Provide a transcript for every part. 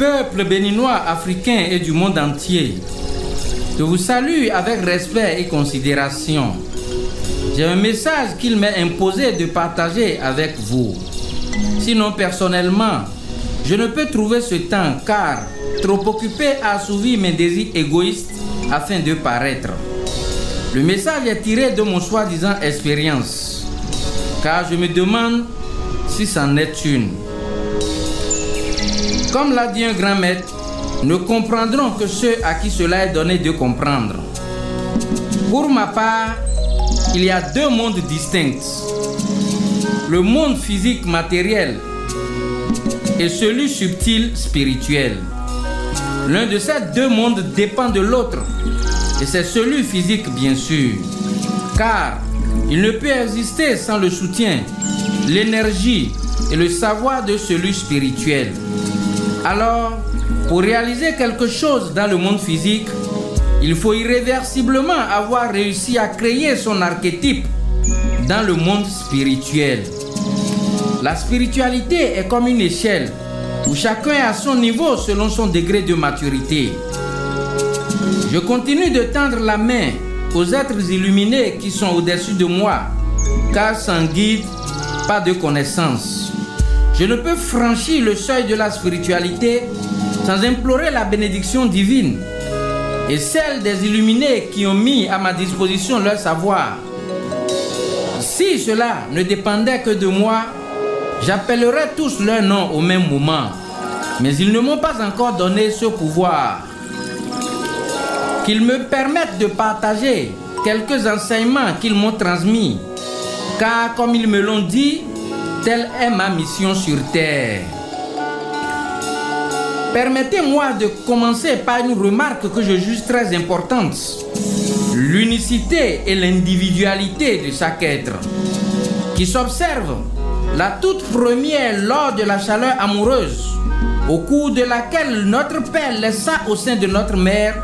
peuple béninois, africain et du monde entier, je vous salue avec respect et considération. J'ai un message qu'il m'est imposé de partager avec vous. Sinon, personnellement, je ne peux trouver ce temps car trop occupé à assouvir mes désirs égoïstes afin de paraître. Le message est tiré de mon soi-disant expérience, car je me demande si c'en est une. Comme l'a dit un grand maître, ne comprendront que ceux à qui cela est donné de comprendre. Pour ma part, il y a deux mondes distincts. Le monde physique matériel et celui subtil spirituel. L'un de ces deux mondes dépend de l'autre. Et c'est celui physique bien sûr. Car il ne peut exister sans le soutien, l'énergie et le savoir de celui spirituel. Alors, pour réaliser quelque chose dans le monde physique, il faut irréversiblement avoir réussi à créer son archétype dans le monde spirituel. La spiritualité est comme une échelle où chacun est à son niveau selon son degré de maturité. Je continue de tendre la main aux êtres illuminés qui sont au-dessus de moi, car sans guide, pas de connaissance. Je ne peux franchir le seuil de la spiritualité sans implorer la bénédiction divine et celle des illuminés qui ont mis à ma disposition leur savoir. Si cela ne dépendait que de moi, j'appellerais tous leurs noms au même moment, mais ils ne m'ont pas encore donné ce pouvoir. Qu'ils me permettent de partager quelques enseignements qu'ils m'ont transmis, car comme ils me l'ont dit, telle est ma mission sur terre. Permettez-moi de commencer par une remarque que je juge très importante. L'unicité et l'individualité de chaque être, qui s'observe la toute première lors de la chaleur amoureuse, au cours de laquelle notre père laissa au sein de notre mère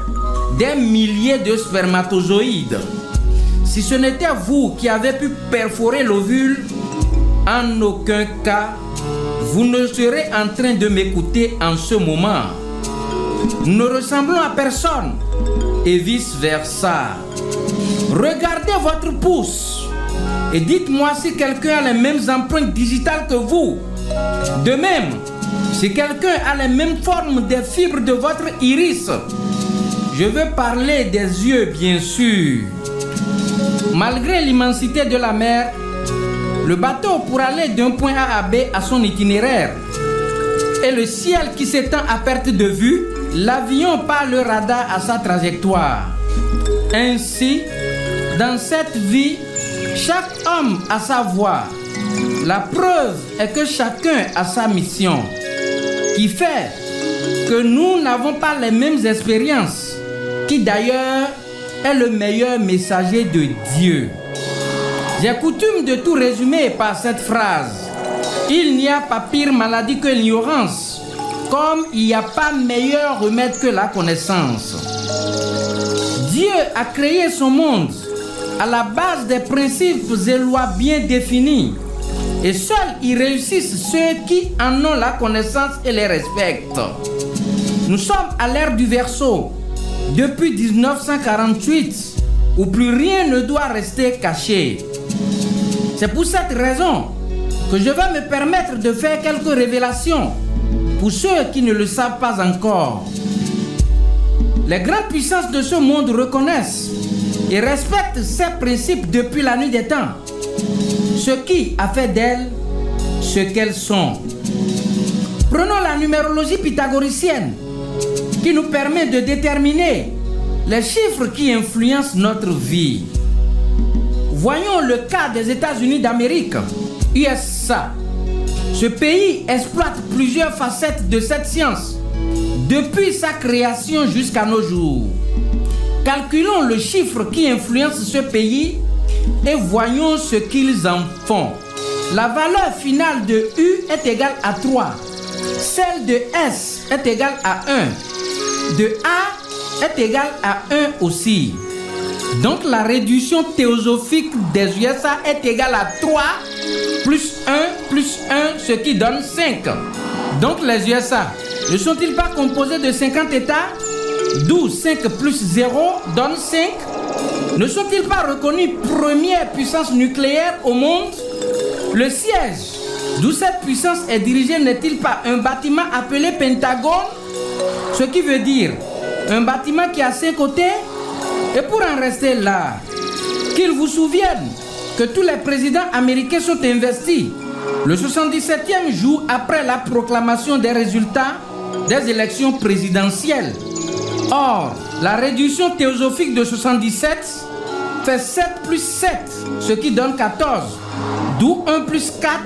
des milliers de spermatozoïdes. Si ce n'était vous qui avez pu perforer l'ovule, en aucun cas, vous ne serez en train de m'écouter en ce moment. Nous ne ressemblons à personne et vice-versa. Regardez votre pouce et dites-moi si quelqu'un a les mêmes empreintes digitales que vous. De même, si quelqu'un a les mêmes formes des fibres de votre iris. Je veux parler des yeux, bien sûr. Malgré l'immensité de la mer, le bateau pour aller d'un point A à B a son itinéraire. Et le ciel qui s'étend à perte de vue, l'avion par le radar à sa trajectoire. Ainsi, dans cette vie, chaque homme a sa voie. La preuve est que chacun a sa mission, qui fait que nous n'avons pas les mêmes expériences, qui d'ailleurs est le meilleur messager de Dieu. J'ai coutume de tout résumer par cette phrase. Il n'y a pas pire maladie que l'ignorance, comme il n'y a pas meilleur remède que la connaissance. Dieu a créé son monde à la base des principes et lois bien définis. Et seuls y réussissent ceux qui en ont la connaissance et les respectent. Nous sommes à l'ère du Verseau, depuis 1948, où plus rien ne doit rester caché. C'est pour cette raison que je vais me permettre de faire quelques révélations pour ceux qui ne le savent pas encore. Les grandes puissances de ce monde reconnaissent et respectent ces principes depuis la nuit des temps, ce qui a fait d'elles ce qu'elles sont. Prenons la numérologie pythagoricienne qui nous permet de déterminer les chiffres qui influencent notre vie. Voyons le cas des États-Unis d'Amérique, USA. Ce pays exploite plusieurs facettes de cette science, depuis sa création jusqu'à nos jours. Calculons le chiffre qui influence ce pays et voyons ce qu'ils en font. La valeur finale de U est égale à 3. Celle de S est égale à 1. De A est égale à 1 aussi. Donc la réduction théosophique des USA est égale à 3 plus 1, ce qui donne 5. Donc les USA ne sont-ils pas composés de 50 États, d'où 5 plus 0 donne 5? Ne sont-ils pas reconnus première puissance nucléaire au monde? Le siège d'où cette puissance est dirigée n'est-il pas un bâtiment appelé Pentagone? Ce qui veut dire un bâtiment qui a 5 côtés. Et pour en rester là, qu'ils vous souviennent que tous les présidents américains sont investis le 77e jour après la proclamation des résultats des élections présidentielles. Or, la réduction théosophique de 77 fait 7 plus 7, ce qui donne 14, d'où 1 plus 4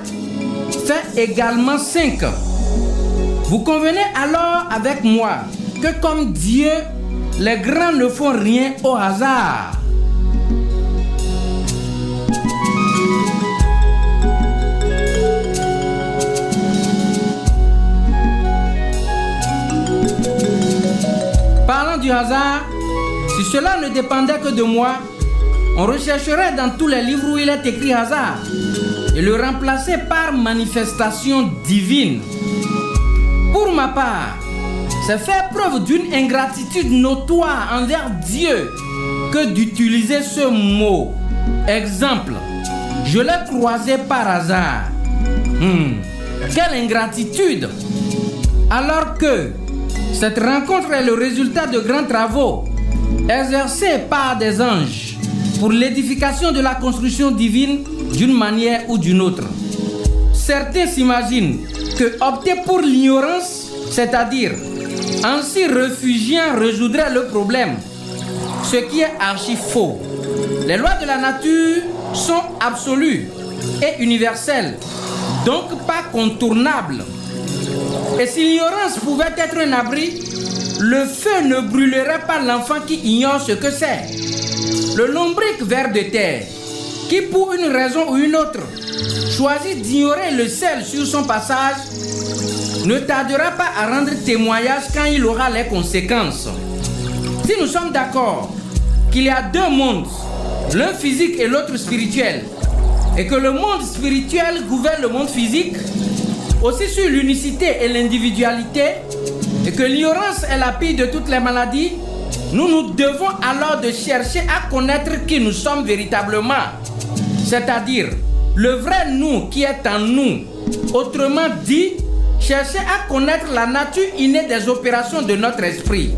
fait également 5. Vous convenez alors avec moi que comme Dieu, les grands ne font rien au hasard. Parlant du hasard, si cela ne dépendait que de moi, on rechercherait dans tous les livres où il est écrit hasard et le remplacer par manifestation divine. Pour ma part, c'est faire preuve d'une ingratitude notoire envers Dieu que d'utiliser ce mot. Exemple, je l'ai croisé par hasard. Quelle ingratitude! Alors que cette rencontre est le résultat de grands travaux exercés par des anges pour l'édification de la construction divine d'une manière ou d'une autre. Certains s'imaginent que opter pour l'ignorance, c'est-à-dire en s'y réfugiant, résoudrait le problème, ce qui est archi faux. Les lois de la nature sont absolues et universelles, donc pas contournables. Et si l'ignorance pouvait être un abri, le feu ne brûlerait pas l'enfant qui ignore ce que c'est. Le lombric ver de terre, qui pour une raison ou une autre choisit d'ignorer le sel sur son passage, ne tardera pas à rendre témoignage quand il aura les conséquences. Si nous sommes d'accord qu'il y a deux mondes, l'un physique et l'autre spirituel, et que le monde spirituel gouverne le monde physique, aussi sur l'unicité et l'individualité, et que l'ignorance est la pire de toutes les maladies, nous devons alors de chercher à connaître qui nous sommes véritablement, c'est-à-dire le vrai nous qui est en nous. Autrement dit, chercher à connaître la nature innée des opérations de notre esprit.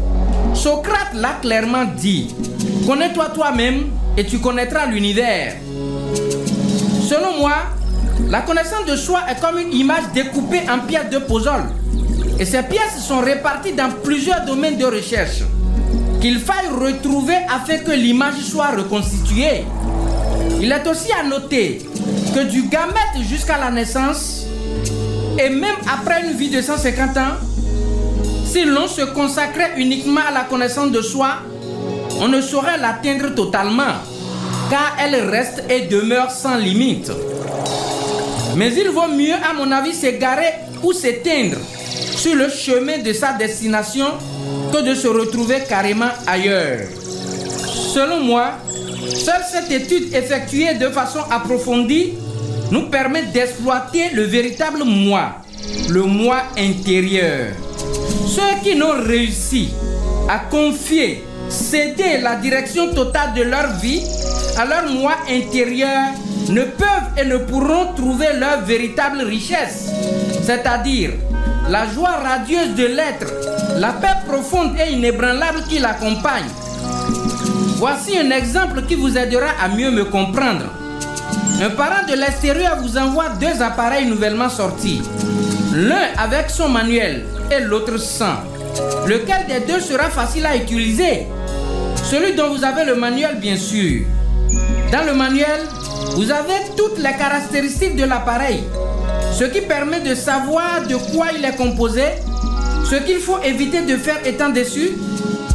Socrate l'a clairement dit, connais-toi toi-même et tu connaîtras l'univers. Selon moi, la connaissance de soi est comme une image découpée en pièces de puzzle. Et ces pièces sont réparties dans plusieurs domaines de recherche qu'il faille retrouver afin que l'image soit reconstituée. Il est aussi à noter que du gamète jusqu'à la naissance, et même après une vie de 150 ans, si l'on se consacrait uniquement à la connaissance de soi, on ne saurait l'atteindre totalement, car elle reste et demeure sans limite. Mais il vaut mieux, à mon avis, s'égarer ou s'éteindre sur le chemin de sa destination que de se retrouver carrément ailleurs. Selon moi, seule cette étude effectuée de façon approfondie nous permet d'exploiter le véritable moi, le moi intérieur. Ceux qui n'ont réussi à confier, céder la direction totale de leur vie à leur moi intérieur ne peuvent et ne pourront trouver leur véritable richesse, c'est-à-dire la joie radieuse de l'être, la paix profonde et inébranlable qui l'accompagne. Voici un exemple qui vous aidera à mieux me comprendre. Un parent de l'extérieur vous envoie deux appareils nouvellement sortis, l'un avec son manuel et l'autre sans. Lequel des deux sera facile à utiliser? Celui dont vous avez le manuel, bien sûr. Dans le manuel, vous avez toutes les caractéristiques de l'appareil, ce qui permet de savoir de quoi il est composé, ce qu'il faut éviter de faire étant dessus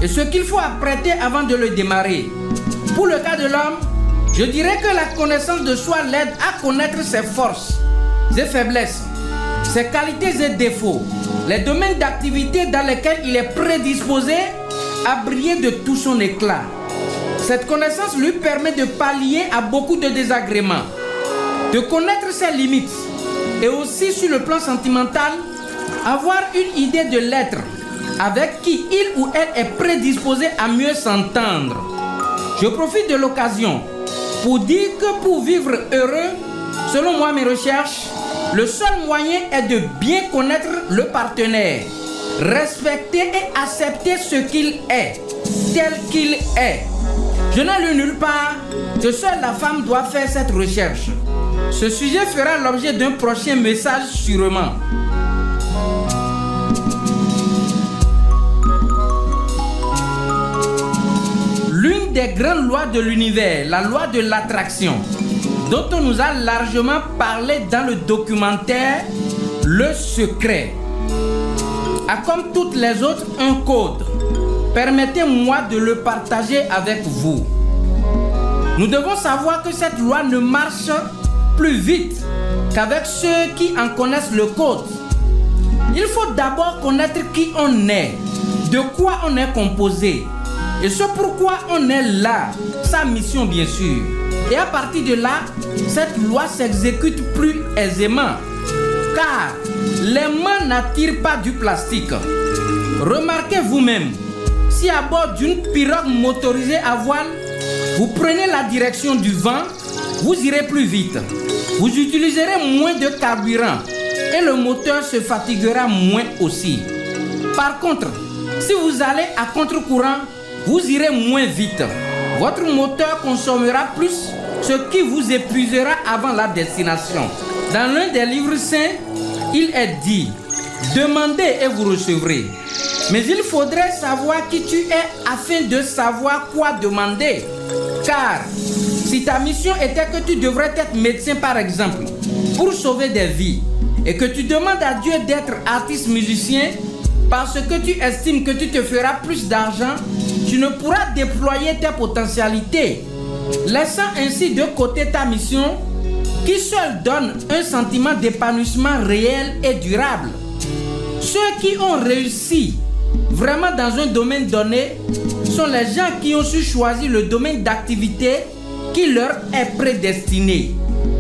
et ce qu'il faut apprêter avant de le démarrer. Pour le cas de l'homme, je dirais que la connaissance de soi l'aide à connaître ses forces, ses faiblesses, ses qualités et défauts, les domaines d'activité dans lesquels il est prédisposé à briller de tout son éclat. Cette connaissance lui permet de pallier à beaucoup de désagréments, de connaître ses limites et aussi sur le plan sentimental, Avoir une idée de l'être avec qui il ou elle est prédisposé à mieux s'entendre. Je profite de l'occasion pour dire que pour vivre heureux, selon moi mes recherches, le seul moyen est de bien connaître le partenaire, respecter et accepter ce qu'il est, tel qu'il est. Je n'ai lu nulle part que seule la femme doit faire cette recherche. Ce sujet fera l'objet d'un prochain message sûrement. L'une des grandes lois de l'univers, la loi de l'attraction, dont on nous a largement parlé dans le documentaire Le Secret, a comme toutes les autres un code. Permettez-moi de le partager avec vous. Nous devons savoir que cette loi ne marche plus vite qu'avec ceux qui en connaissent le code. Il faut d'abord connaître qui on est, de quoi on est composé et ce pourquoi on est là, sa mission bien sûr. Et à partir de là, cette loi s'exécute plus aisément, car les mains n'attirent pas du plastique. Remarquez vous-même, si à bord d'une pirogue motorisée à voile, vous prenez la direction du vent, vous irez plus vite. Vous utiliserez moins de carburant et le moteur se fatiguera moins aussi. Par contre, si vous allez à contre-courant, vous irez moins vite. Votre moteur consommera plus, ce qui vous épuisera avant la destination. Dans l'un des livres saints, il est dit « Demandez et vous recevrez ». Mais il faudrait savoir qui tu es afin de savoir quoi demander. Car si ta mission était que tu devrais être médecin par exemple, pour sauver des vies, et que tu demandes à Dieu d'être artiste musicien, parce que tu estimes que tu te feras plus d'argent, tu ne pourras déployer tes potentialités, laissant ainsi de côté ta mission, qui seule donne un sentiment d'épanouissement réel et durable. Ceux qui ont réussi vraiment dans un domaine donné sont les gens qui ont su choisir le domaine d'activité qui leur est prédestiné.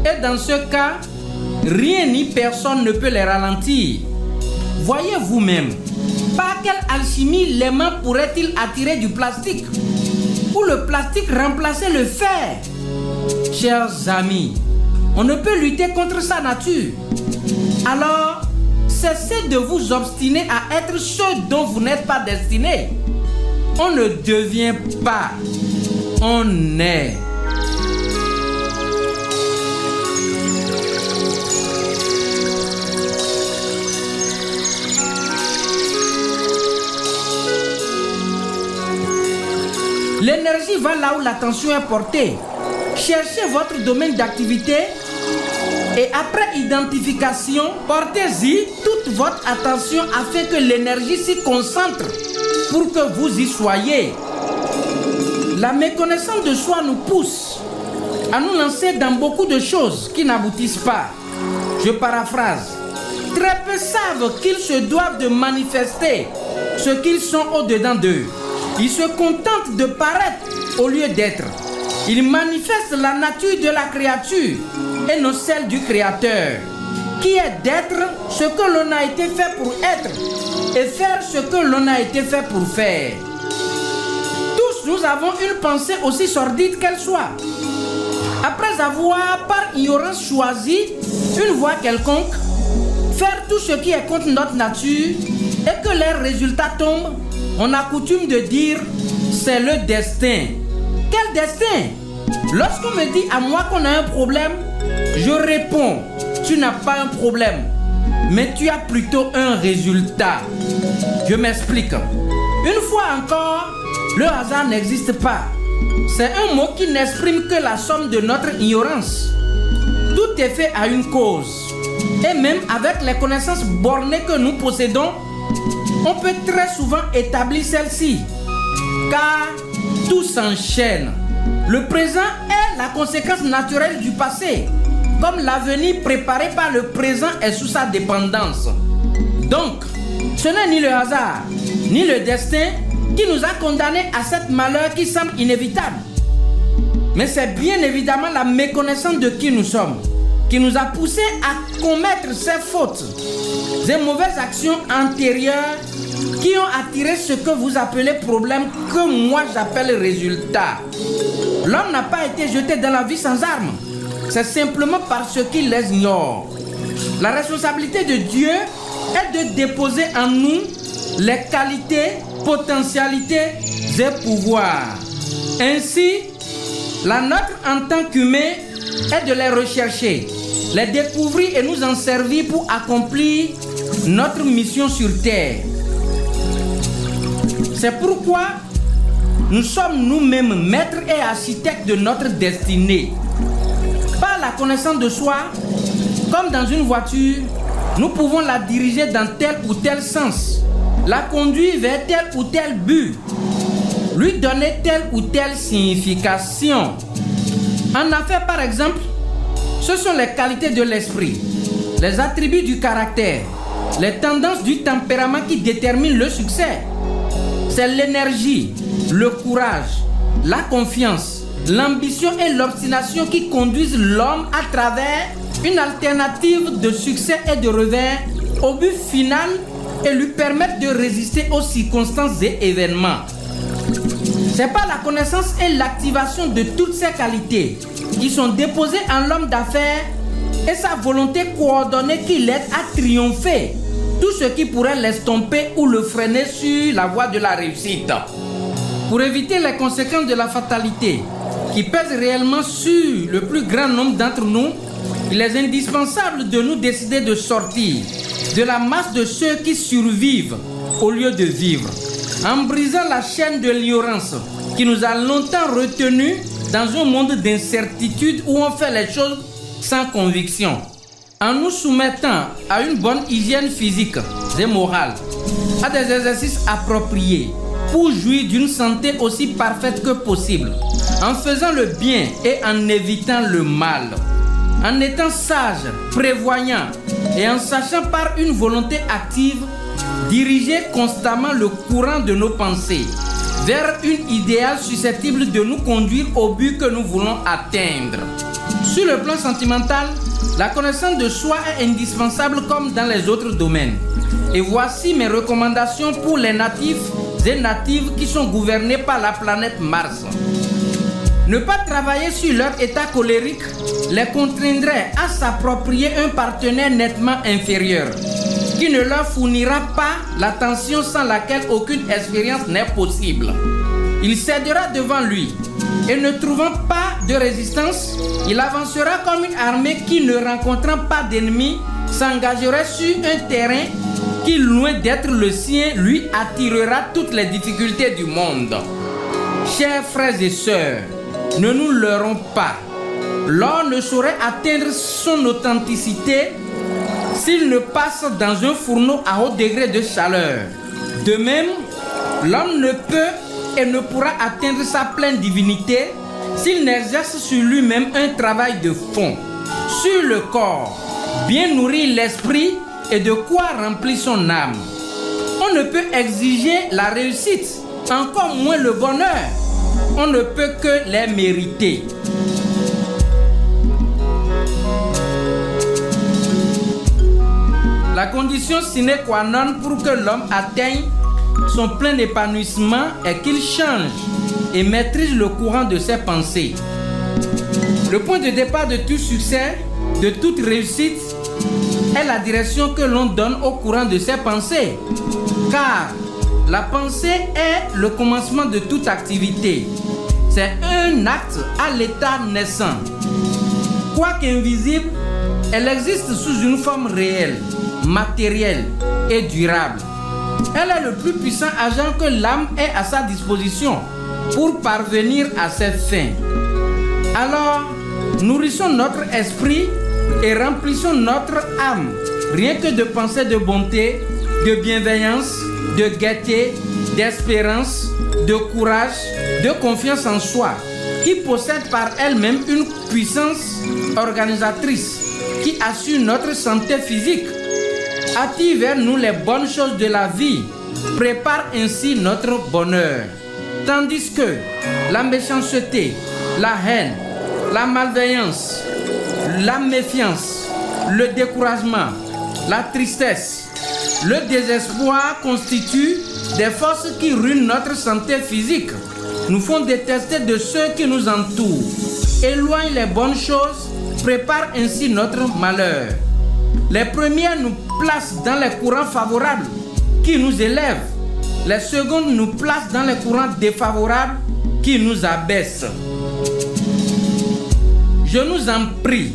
Et dans ce cas, rien ni personne ne peut les ralentir. Voyez vous-même, par quelle alchimie les mains pourraient-ils attirer du plastique? Ou le plastique remplacer le fer? Chers amis, on ne peut lutter contre sa nature. Alors, cessez de vous obstiner à être ceux dont vous n'êtes pas destinés. On ne devient pas, on est. L'énergie va là où l'attention est portée. Cherchez votre domaine d'activité et après identification, portez-y toute votre attention afin que l'énergie s'y concentre pour que vous y soyez. La méconnaissance de soi nous pousse à nous lancer dans beaucoup de choses qui n'aboutissent pas. Je paraphrase. Très peu savent qu'ils se doivent de manifester ce qu'ils sont au-dedans d'eux. Ils se contentent de paraître au lieu d'être. Ils manifestent la nature de la créature et non celle du Créateur, qui est d'être ce que l'on a été fait pour être et faire ce que l'on a été fait pour faire. Tous nous avons une pensée aussi sordide qu'elle soit. Après avoir par ignorance choisi une voie quelconque, faire tout ce qui est contre notre nature et que les résultats tombent, on a coutume de dire c'est le destin. Quel destin? Lorsqu'on me dit à moi qu'on a un problème, je réponds, tu n'as pas un problème, mais tu as plutôt un résultat. Je m'explique. Une fois encore, le hasard n'existe pas. C'est un mot qui n'exprime que la somme de notre ignorance. Tout est fait à une cause. Et même avec les connaissances bornées que nous possédons, on peut très souvent établir celle-ci. Car tout s'enchaîne. Le présent est la conséquence naturelle du passé, comme l'avenir préparé par le présent est sous sa dépendance. Donc, ce n'est ni le hasard, ni le destin qui nous a condamnés à cet malheur qui semble inévitable. Mais c'est bien évidemment la méconnaissance de qui nous sommes, qui nous a poussés à commettre ces fautes, ces mauvaises actions antérieures qui ont attiré ce que vous appelez problème, que moi j'appelle résultat. L'homme n'a pas été jeté dans la vie sans armes. C'est simplement parce qu'il les ignore. La responsabilité de Dieu est de déposer en nous les qualités, potentialités et pouvoirs. Ainsi, la nôtre en tant qu'humain est de les rechercher, les découvrir et nous en servir pour accomplir notre mission sur terre. C'est pourquoi nous sommes nous-mêmes maîtres et architectes de notre destinée. Par la connaissance de soi, comme dans une voiture, nous pouvons la diriger dans tel ou tel sens, la conduire vers tel ou tel but, lui donner telle ou telle signification. En affaires, par exemple, ce sont les qualités de l'esprit, les attributs du caractère, les tendances du tempérament qui déterminent le succès. C'est l'énergie, le courage, la confiance, l'ambition et l'obstination qui conduisent l'homme à travers une alternative de succès et de revers au but final et lui permettent de résister aux circonstances et événements. C'est par la connaissance et l'activation de toutes ces qualités qui sont déposées en l'homme d'affaires et sa volonté coordonnée qui l'aide à triompher tout ce qui pourrait l'estomper ou le freiner sur la voie de la réussite. Pour éviter les conséquences de la fatalité qui pèsent réellement sur le plus grand nombre d'entre nous, il est indispensable de nous décider de sortir de la masse de ceux qui survivent au lieu de vivre, en brisant la chaîne de l'ignorance qui nous a longtemps retenus dans un monde d'incertitude où on fait les choses sans conviction, en nous soumettant à une bonne hygiène physique et morale, à des exercices appropriés pour jouir d'une santé aussi parfaite que possible, en faisant le bien et en évitant le mal, en étant sage, prévoyant et en sachant par une volonté active diriger constamment le courant de nos pensées vers une idéale susceptible de nous conduire au but que nous voulons atteindre. Sur le plan sentimental, la connaissance de soi est indispensable comme dans les autres domaines. Et voici mes recommandations pour les natifs et natives qui sont gouvernés par la planète Mars. Ne pas travailler sur leur état colérique les contraindrait à s'approprier un partenaire nettement inférieur, qui ne leur fournira pas l'attention sans laquelle aucune expérience n'est possible. Il cédera devant lui et ne trouvant pas de résistance, il avancera comme une armée qui, ne rencontrant pas d'ennemis, s'engagerait sur un terrain qui, loin d'être le sien, lui attirera toutes les difficultés du monde. Chers frères et sœurs, ne nous leurrons pas. L'or ne saurait atteindre son authenticité s'il ne passe dans un fourneau à haut degré de chaleur. De même, l'homme ne peut et ne pourra atteindre sa pleine divinité s'il n'exerce sur lui-même un travail de fond, sur le corps, bien nourrir l'esprit et de quoi remplir son âme. On ne peut exiger la réussite, encore moins le bonheur. On ne peut que les mériter. La condition sine qua non pour que l'homme atteigne son plein épanouissement est qu'il change et maîtrise le courant de ses pensées. Le point de départ de tout succès, de toute réussite, est la direction que l'on donne au courant de ses pensées. Car la pensée est le commencement de toute activité. C'est un acte à l'état naissant. Quoique invisible, elle existe sous une forme réelle, matérielle et durable. Elle est le plus puissant agent que l'âme ait à sa disposition pour parvenir à cette fin. Alors, nourrissons notre esprit et remplissons notre âme, rien que de pensées de bonté, de bienveillance, de gaieté, d'espérance, de courage, de confiance en soi, qui possède par elle-même une puissance organisatrice qui assure notre santé physique, attire vers nous les bonnes choses de la vie, prépare ainsi notre bonheur. Tandis que la méchanceté, la haine, la malveillance la méfiance, le découragement, la tristesse, le désespoir constituent des forces qui ruinent notre santé physique, nous font détester de ceux qui nous entourent, éloignent les bonnes choses, préparent ainsi notre malheur. Les premières nous placent dans les courants favorables qui nous élèvent. Les secondes nous placent dans les courants défavorables qui nous abaissent. Je nous en prie,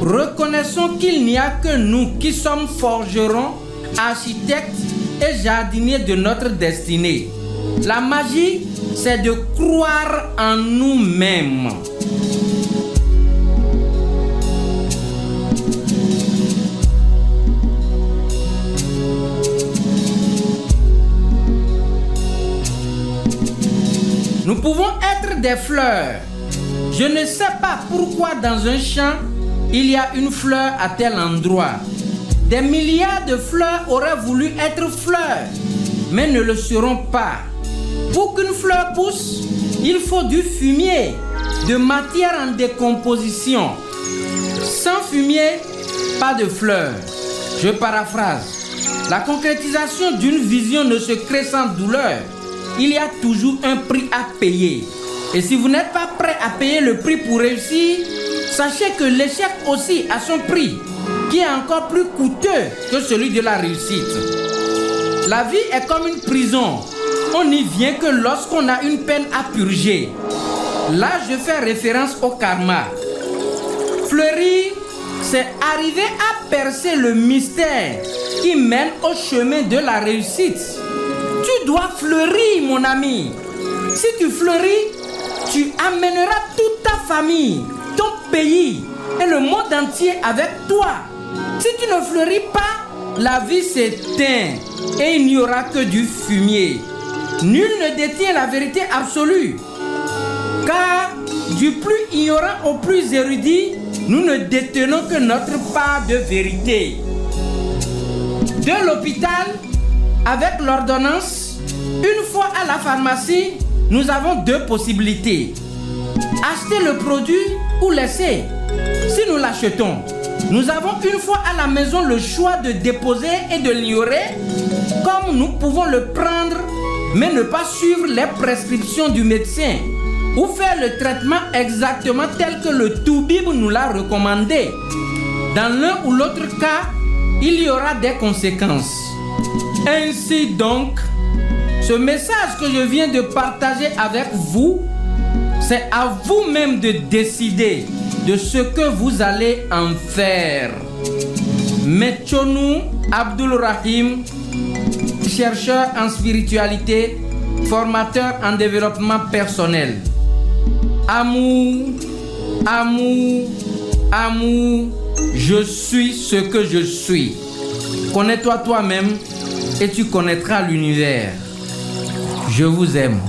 reconnaissons qu'il n'y a que nous qui sommes forgerons, architectes et jardiniers de notre destinée. La magie, c'est de croire en nous-mêmes. Nous pouvons être des fleurs. Je ne sais pas pourquoi dans un champ, il y a une fleur à tel endroit. Des milliards de fleurs auraient voulu être fleurs, mais ne le seront pas. Pour qu'une fleur pousse, il faut du fumier, de matière en décomposition. Sans fumier, pas de fleurs. Je paraphrase. La concrétisation d'une vision ne se crée sans douleur. Il y a toujours un prix à payer. Et si vous n'êtes pas prêt à payer le prix pour réussir, sachez que l'échec aussi a son prix, qui est encore plus coûteux que celui de la réussite. La vie est comme une prison. On n'y vient que lorsqu'on a une peine à purger. Là, je fais référence au karma. Fleurir, c'est arriver à percer le mystère qui mène au chemin de la réussite. Tu dois fleurir, mon ami. Si tu fleuris, tu amèneras toute ta famille, ton pays et le monde entier avec toi. Si tu ne fleuris pas, la vie s'éteint et il n'y aura que du fumier. Nul ne détient la vérité absolue. Car du plus ignorant au plus érudit, nous ne détenons que notre part de vérité. De l'hôpital, avec l'ordonnance, une fois à la pharmacie, nous avons deux possibilités. Acheter le produit ou laisser. Si nous l'achetons, nous avons une fois à la maison le choix de déposer et de l'ignorer, comme nous pouvons le prendre, mais ne pas suivre les prescriptions du médecin, ou faire le traitement exactement tel que le Toubib nous l'a recommandé. Dans l'un ou l'autre cas, il y aura des conséquences. Ainsi donc, ce message que je viens de partager avec vous, c'est à vous-même de décider de ce que vous allez en faire. Metchonou Abdul Rahim, chercheur en spiritualité, formateur en développement personnel. Amour, amour, amour, je suis ce que je suis. Connais-toi toi-même et tu connaîtras l'univers. Je vous aime.